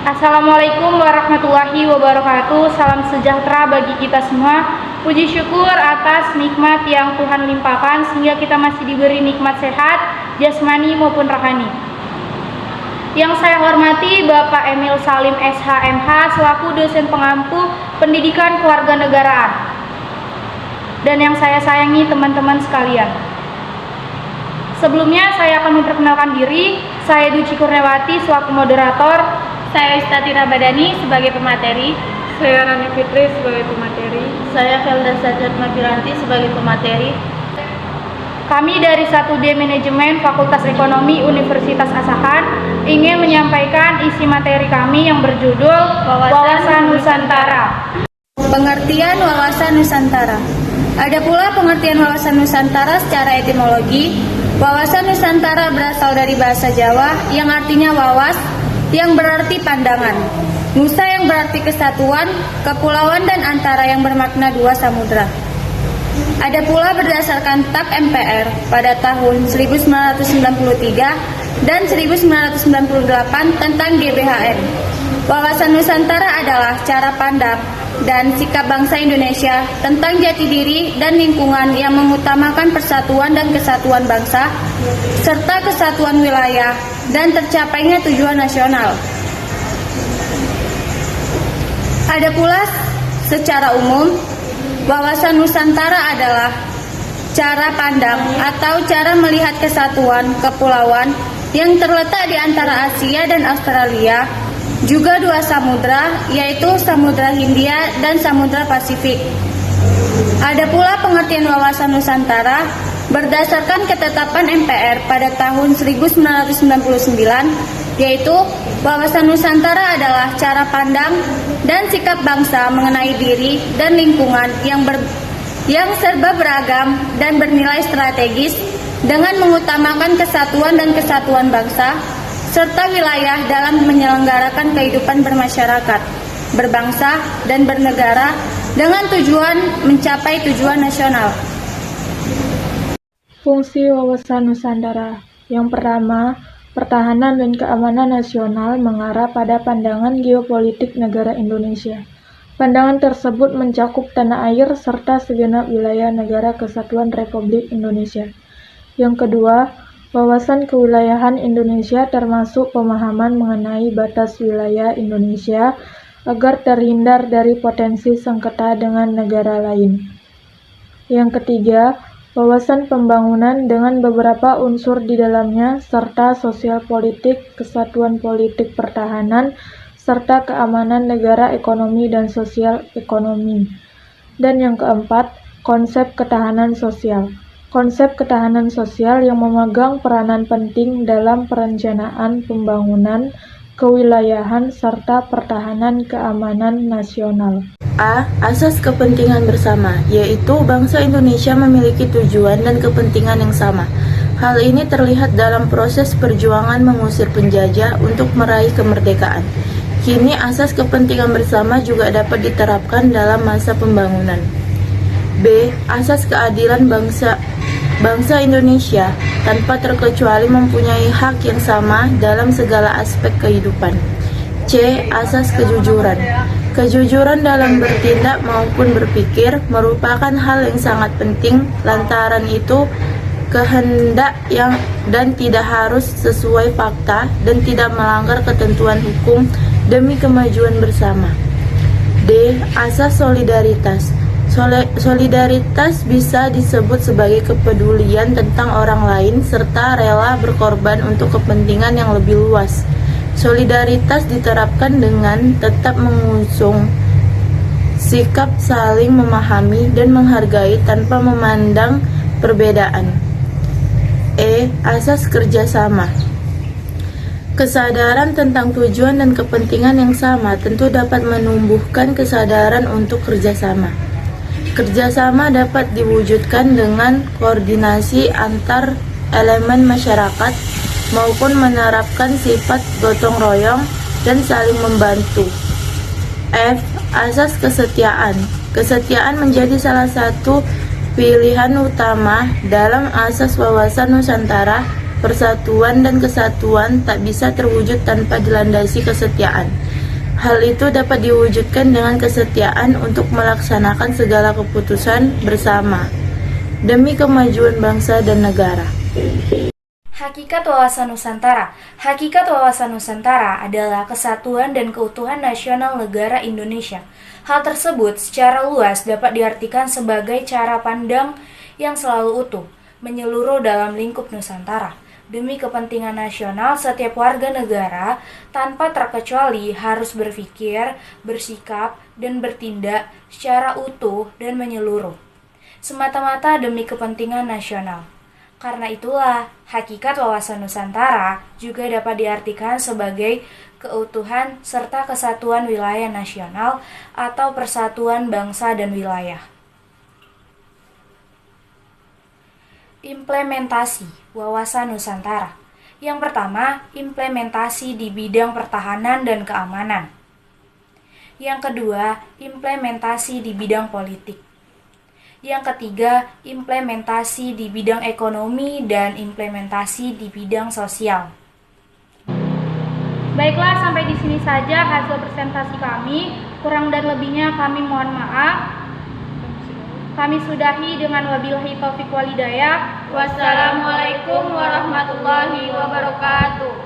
Assalamualaikum warahmatullahi wabarakatuh. Salam sejahtera bagi kita semua. Puji syukur atas nikmat yang Tuhan limpahkan sehingga kita masih diberi nikmat sehat, jasmani maupun rohani. Yang saya hormati Bapak Emil Salim SHMH selaku dosen pengampu pendidikan kewarganegaraan. Dan yang saya sayangi teman-teman sekalian. Sebelumnya saya akan memperkenalkan diri. Saya Duci Kurniawati selaku moderator. Saya Istati Rabadani sebagai pemateri. Saya Rani Fitri sebagai pemateri. Saya Felda Sajat Mafiranti sebagai pemateri. Kami dari 1D Manajemen Fakultas Ekonomi Universitas Asahan ingin menyampaikan isi materi kami yang berjudul Wawasan Nusantara. Pengertian wawasan Nusantara. Ada pula pengertian wawasan Nusantara secara etimologi. Wawasan Nusantara berasal dari bahasa Jawa yang artinya wawas, yang berarti pandangan. Nusa yang berarti kesatuan, kepulauan dan antara yang bermakna dua samudra. Ada pula berdasarkan TAP MPR pada tahun 1993 dan 1998 tentang GBHN. Wawasan Nusantara adalah cara pandang dan sikap bangsa Indonesia tentang jati diri dan lingkungan yang mengutamakan persatuan dan kesatuan bangsa, serta kesatuan wilayah dan tercapainya tujuan nasional. Ada pula secara umum, wawasan Nusantara adalah cara pandang atau cara melihat kesatuan kepulauan yang terletak di antara Asia dan Australia, juga dua samudra, yaitu Samudra Hindia dan Samudra Pasifik. Ada pula pengertian wawasan Nusantara berdasarkan ketetapan MPR pada tahun 1999, yaitu wawasan Nusantara adalah cara pandang dan sikap bangsa mengenai diri dan lingkungan yang serba beragam dan bernilai strategis dengan mengutamakan kesatuan dan kesatuan bangsa serta wilayah dalam menyelenggarakan kehidupan bermasyarakat, berbangsa dan bernegara dengan tujuan mencapai tujuan nasional. Fungsi wawasan Nusantara. Yang pertama, pertahanan dan keamanan nasional mengarah pada pandangan geopolitik negara Indonesia. Pandangan tersebut mencakup tanah air serta segenap wilayah negara Kesatuan Republik Indonesia. Yang kedua, wawasan kewilayahan Indonesia termasuk pemahaman mengenai batas wilayah Indonesia agar terhindar dari potensi sengketa dengan negara lain. Yang ketiga, wawasan pembangunan dengan beberapa unsur di dalamnya serta sosial politik, kesatuan politik pertahanan, serta keamanan negara, ekonomi dan sosial ekonomi. Dan yang keempat, konsep ketahanan sosial. Konsep ketahanan sosial yang memegang peranan penting dalam perencanaan pembangunan, kewilayahan, serta pertahanan keamanan nasional. A. Asas kepentingan bersama, yaitu bangsa Indonesia memiliki tujuan dan kepentingan yang sama. Hal ini terlihat dalam proses perjuangan mengusir penjajah untuk meraih kemerdekaan. Kini asas kepentingan bersama juga dapat diterapkan dalam masa pembangunan. B. Asas keadilan bangsa Indonesia tanpa terkecuali mempunyai hak yang sama dalam segala aspek kehidupan. C. Asas kejujuran. Kejujuran dalam bertindak maupun berpikir merupakan hal yang sangat penting, lantaran itu kehendak dan tidak harus sesuai fakta dan tidak melanggar ketentuan hukum demi kemajuan bersama. D. Asas solidaritas. Solidaritas bisa disebut sebagai kepedulian tentang orang lain serta rela berkorban untuk kepentingan yang lebih luas. Solidaritas diterapkan dengan tetap mengusung sikap saling memahami dan menghargai tanpa memandang perbedaan. E. Asas kerjasama. Kesadaran tentang tujuan dan kepentingan yang sama tentu dapat menumbuhkan kesadaran untuk kerjasama. Kerjasama dapat diwujudkan dengan koordinasi antar elemen masyarakat maupun menerapkan sifat gotong royong dan saling membantu. F. Asas kesetiaan. Kesetiaan menjadi salah satu pilihan utama dalam asas wawasan Nusantara. Persatuan dan kesatuan tak bisa terwujud tanpa dilandasi kesetiaan. Hal itu dapat diwujudkan dengan kesetiaan untuk melaksanakan segala keputusan bersama demi kemajuan bangsa dan negara. Hakikat wawasan Nusantara. Hakikat wawasan Nusantara adalah kesatuan dan keutuhan nasional negara Indonesia. Hal tersebut secara luas dapat diartikan sebagai cara pandang yang selalu utuh, menyeluruh dalam lingkup Nusantara. Demi kepentingan nasional, setiap warga negara tanpa terkecuali harus berpikir, bersikap, dan bertindak secara utuh dan menyeluruh, semata-mata demi kepentingan nasional. Karena itulah, hakikat wawasan Nusantara juga dapat diartikan sebagai keutuhan serta kesatuan wilayah nasional atau persatuan bangsa dan wilayah. Implementasi wawasan Nusantara. Yang pertama, implementasi di bidang pertahanan dan keamanan. Yang kedua, implementasi di bidang politik. Yang ketiga, implementasi di bidang ekonomi dan implementasi di bidang sosial. Baiklah, sampai di sini saja hasil presentasi kami. Kurang dan lebihnya kami mohon maaf. Kami sudahi dengan wabillahi taufiq walhidayah. Wassalamualaikum warahmatullahi wabarakatuh.